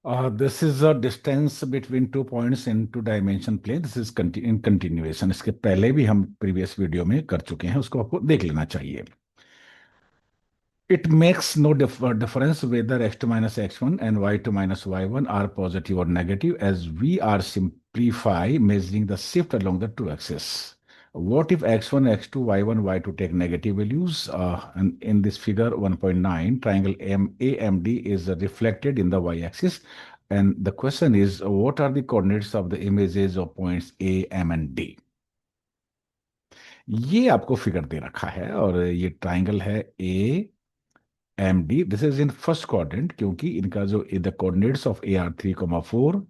This is a distance between 2 points in two dimension plane. This is in continuation. इसके पहले भी हम previous video में कर चुके हैं, उसको आपको देख लेना चाहिए. It makes no difference whether x2 minus x1 and y2 minus y1 are positive or negative, as we are simplify measuring the shift along the two axes. What if x1, x2, y1, y2 take negative values? And in this figure 1.9, triangle AMD is reflected in the y-axis. And the question is, what are the coordinates of the images of points A, M, and D? ये आपको figure दे रखा है और ये triangle है A M D. This is in first quadrant क्योंकि इनका जो the coordinates of A are 3,4,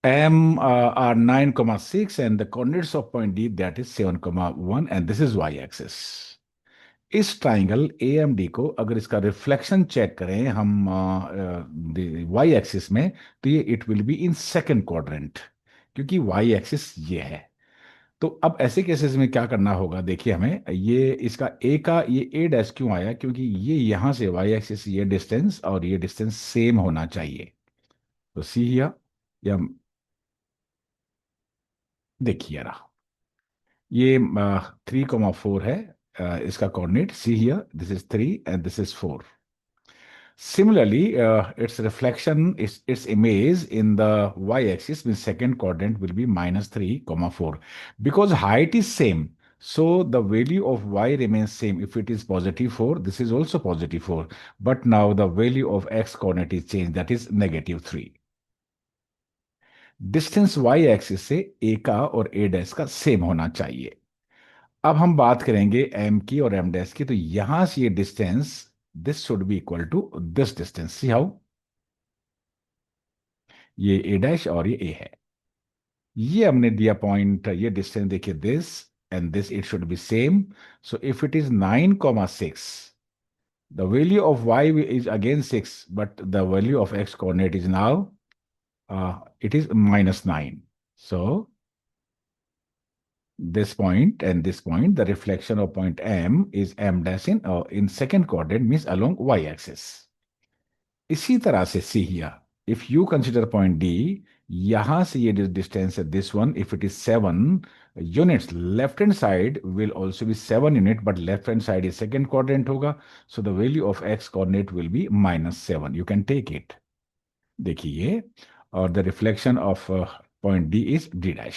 M are 9,6, and the coordinates of point D that is 7,1, and this is y-axis. इस ट्राइंगल AMD को अगर इसका रिफ्लेक्शन चेक करें हम Y axis में, तो ये it will be in second quadrant क्योंकि वाई एक्सिस ये है. तो अब ऐसे केसेस में क्या करना होगा, देखिए हमें ये इसका ए का ये ए डैश क्यों आया, क्योंकि ये यहां से वाई एक्सिस ये डिस्टेंस और ये डिस्टेंस सेम होना चाहिए. तो सी हियर, या देखिए रहा, ये 3,4 है. इसका coordinate see here, this is 3 and this is 4. Similarly, its reflection is its image in the y-axis means second quadrant will be minus 3,4. Because height is same, so the value of y remains same. If it is positive 4, this is also positive 4. But now the value of x coordinate is changed, that is negative 3. Distance Y axis से A का और ए dash का same होना चाहिए. अब हम बात करेंगे एम की और एम डैश की. तो यहां से ये distance, this should be equal to this distance. See how, ये ए डैश और ये ए है. ये हमने दिया पॉइंट, ये डिस्टेंस देखिए, this and this it should be same. So if it is 9,6, the value of y is again 6, but the value of x coordinate is now it is -9. So this point and this point, the reflection of point M is M dash in second coordinate means along y-axis. इसी तरह से see here, if you consider point D, यहां से ये distance है this one, if it is 7 units, left hand side will also be 7 unit, but left hand side is second quadrant होगा. So the value of x coordinate will be -7. You can take it. देखिए, और the reflection of point D is D dash.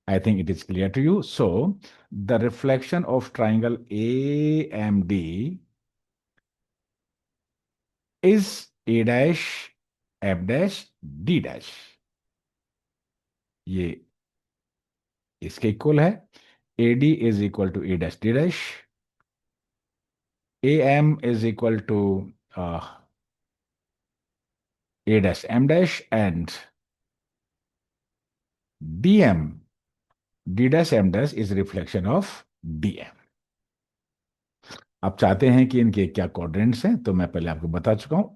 I think it is clear to you. So the reflection of triangle AMD is A dash, F dash, D dash. ये इसके equal है. AD is equal to A dash D dash. AM is equal to A dash M dash, and DM, D dash M dash is reflection of DM. आप चाहते हैं कि इनके क्या coordinates हैं, तो मैं पहले आपको बता चुका हूं,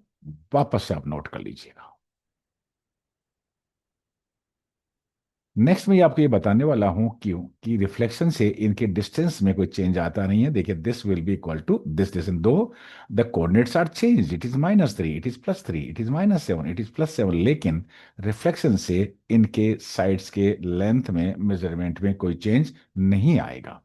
वापस से आप नोट कर लीजिएगा. नेक्स्ट मैं आपको ये बताने वाला हूं क्यों कि रिफ्लेक्शन से इनके डिस्टेंस में कोई चेंज आता नहीं है. देखिए, this will be equal to this distance, though the coordinates are change, it is -3, it is +3, it is -7, it is +7, लेकिन रिफ्लेक्शन से इनके साइड्स के लेंथ में मेजरमेंट में कोई चेंज नहीं आएगा.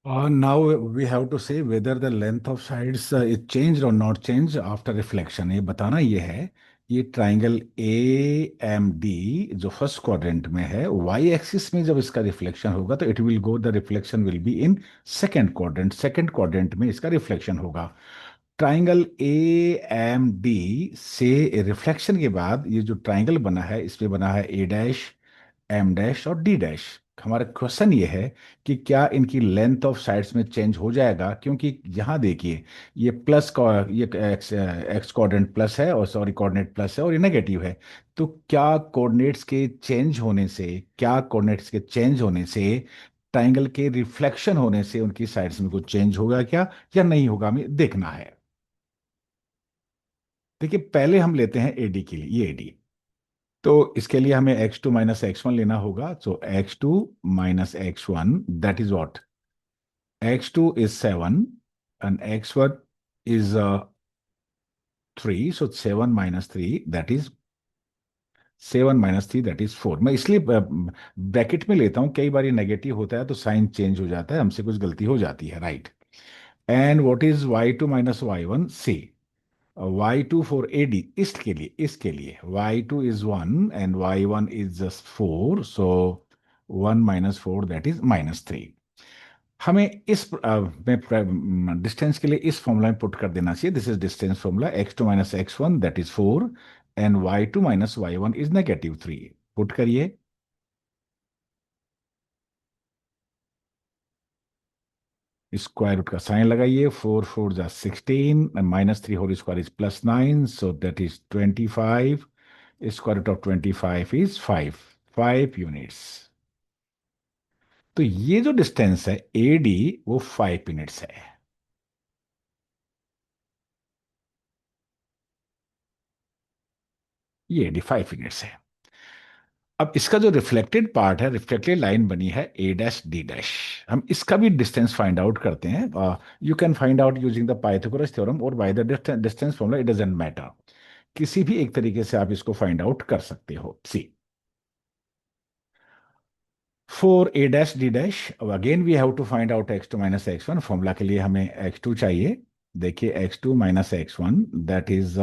Now we have to say whether the length of sides is changed or not changed after reflection. ये बताना ये है, ये ट्राइंगल ए एम डी जो फर्स्ट क्वाड्रेंट में है, वाई एक्सिस में जब इसका रिफ्लेक्शन होगा तो it will go, the reflection will be in second quadrant. Second quadrant में इसका रिफ्लेक्शन होगा. ट्राइंगल ए एम डी से रिफ्लेक्शन के बाद ये जो ट्राइंगल बना है, इस पे बना है ए डैश, एम डैश और डी डैश. हमारा क्वेश्चन ये है कि क्या इनकी लेंथ ऑफ साइड्स में चेंज हो जाएगा, क्योंकि यहाँ देखिए, ये प्लस का, ये एक्स एक्स कोऑर्डिनेट प्लस है, और सॉरी कोऑर्डिनेट प्लस है, और ये नेगेटिव है. तो क्या कोऑर्डिनेट्स के चेंज होने से ट्राइंगल के रिफ्लेक्शन होने से उनकी साइड्स में कुछ चेंज होगा क्या या नहीं होगा, हमें देखना है। देखिए पहले हम लेते हैं एडी के लिए, ये एडी। तो इसके लिए हमें x2 - x1 लेना होगा। सो x2 - x1, that is what, x2 is 7 and x1 is 3, so 7 - 3 that is 7 - 3 that is 4। मैं इसलिए ब्रैकेट में लेता हूं, कई बार ये नेगेटिव होता है तो साइन चेंज हो जाता है, हमसे कुछ गलती हो जाती है, right. And what is y2 - y1, see y2 for AD, इसके लिए y2 is 1 and y1 is just 4, so 1 - 4 that is -3। हमें इस में डिस्टेंस के लिए इस फॉर्मूला में पुट कर देना चाहिए। This is distance formula, x2 - x1 that is 4 and y2 - y1 is -3। Put करिए। स्क्वायर रूट का साइन लगाइए। 4 4 जा 16 -3 whole square is +9, so that is 25। Square root of 25 is 5 units. तो ये जो डिस्टेंस है एडी वो 5 यूनिट्स है। ये एडी 5 यूनिट्स है। अब इसका जो रिफ्लेक्टेड पार्ट है, रिफ्लेक्टेड लाइन बनी है A' D', हम इसका भी डिस्टेंस फाइंड आउट करते हैं। You can find out using the Pythagoras theorem और by the distance formula, it doesn't matter. किसी भी एक तरीके से आप इसको फाइंड आउट कर सकते हो। See for A' D', again we have to find out x2 - x1। Formula के लिए हमें x2 चाहिए। देखिए x2 - x1 दैट इज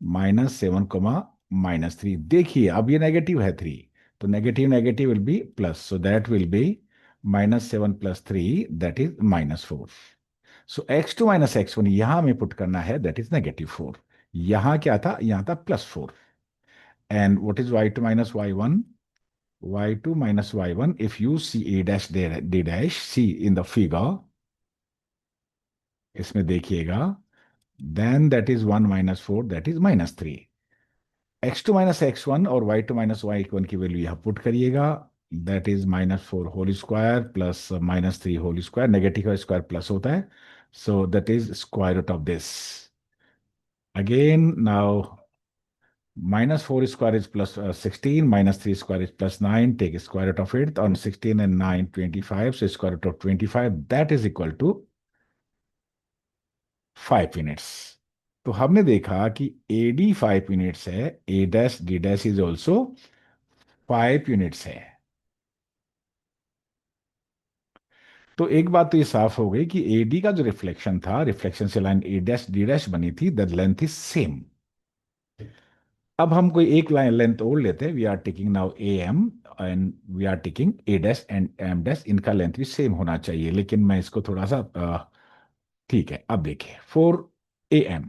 -7, -3। देखिए अब ये नेगेटिव है 3, तो negative negative will be plus, so that will be -7 + 3 that is -4। So x2 - x1 यहां में पुट करना है, दैट इज -4। यहां क्या था, यहां था +4। And what is y2 - y1? y2 - y1, if you see A' D', see in the figure, इसमें देखिएगा, then that is 1 - 4 that is -3। x2 - x1 और y2 - y1 की वैल्यू यहाँ पुट करिएगा। That is -4 whole square plus -3 whole square, negative का square plus होता है, so that is square root of this. Again now -4 square is +16, -3 square is +9, take square root of it, on 16 and 9, 25, so square root of 25, that is equal to 5 units। तो हमने देखा कि AD 5 units है, A' D' is also 5 units है। तो एक बात तो ये साफ हो गई कि AD का जो रिफ्लेक्शन था, रिफ्लेक्शन से लाइन A' D' बनी थी, द लेंथ इज सेम। अब हम कोई एक लाइन लेंथ और लेते हैं। We are taking now AM and we are taking A' and M', इनका लेंथ भी सेम होना चाहिए, लेकिन मैं इसको थोड़ा सा ठीक है। अब देखिए for AM,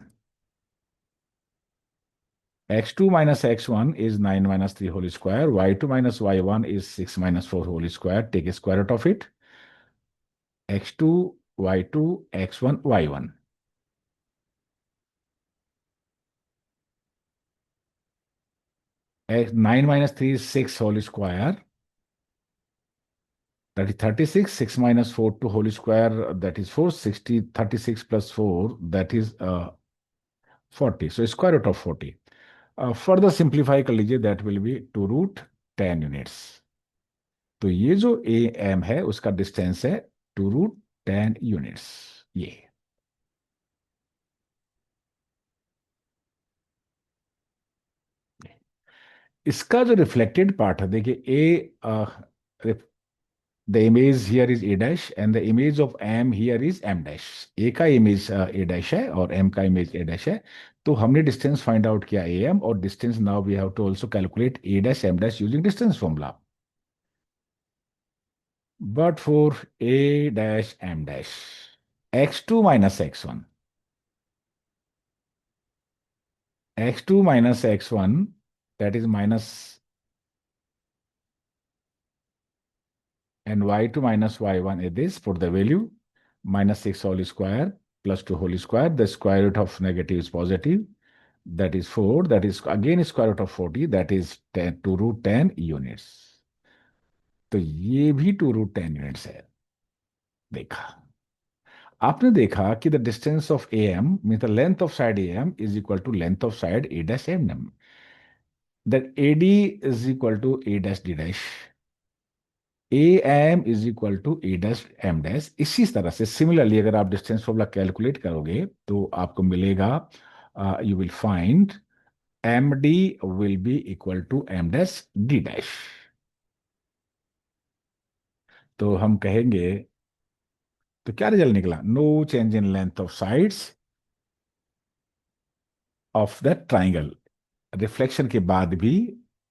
x2 - x1 is 9 - 3 whole square, y2 - y1 is 6 - 4 whole square, take a square root of it, x2 y2 x1 y1, 9 - 3 is 6 whole square, that is 36, 6 - 4 to whole square, that is 4, 60, 36 plus 4, that is 40, so square root of 40। Further simplify कर लीजिए, that will be 2√10 units. तो ये जो AM है उसका distance है 2√10 units. ये इसका जो रिफ्लेक्टेड पार्ट है, देखिए A, the image here is A' and the image of M here is M'। A का इमेज A' है और M का इमेज A' है। तो हमने डिस्टेंस फाइंड आउट किया AM, और distance now we have to also calculate A' M' using distance formula. But for A' M' x2 - x1, x2 - x1 that is minus, and y2 - y1 is this for the value -6 whole square plus 2 whole square, the square root of negative is positive, that is 4, that is again square root of 40, that is 10 2√10 units। तो ये भी 2√10 units है। देखा, आपने देखा कि the distance of A M mean the length of side A M is equal to length of side A dash M M, that A D is equal to A dash D dash, A M is equal to A dash M dash. इसी तरह से similarly अगर आप distance formula calculate करोगे तो आपको मिलेगा, you will find M D will be equal to M dash D dash. तो हम कहेंगे, तो क्या रिजल्ट निकला? No change in length of sides of the triangle. Reflection के बाद भी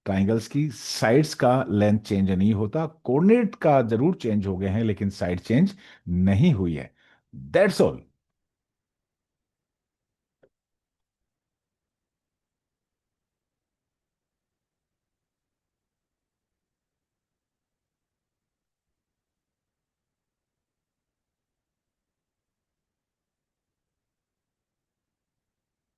ट्राइंगल्स की साइड्स का लेंथ चेंज नहीं होता, कोऑर्डिनेट का जरूर चेंज हो गए हैं लेकिन साइड चेंज नहीं हुई है। That's all.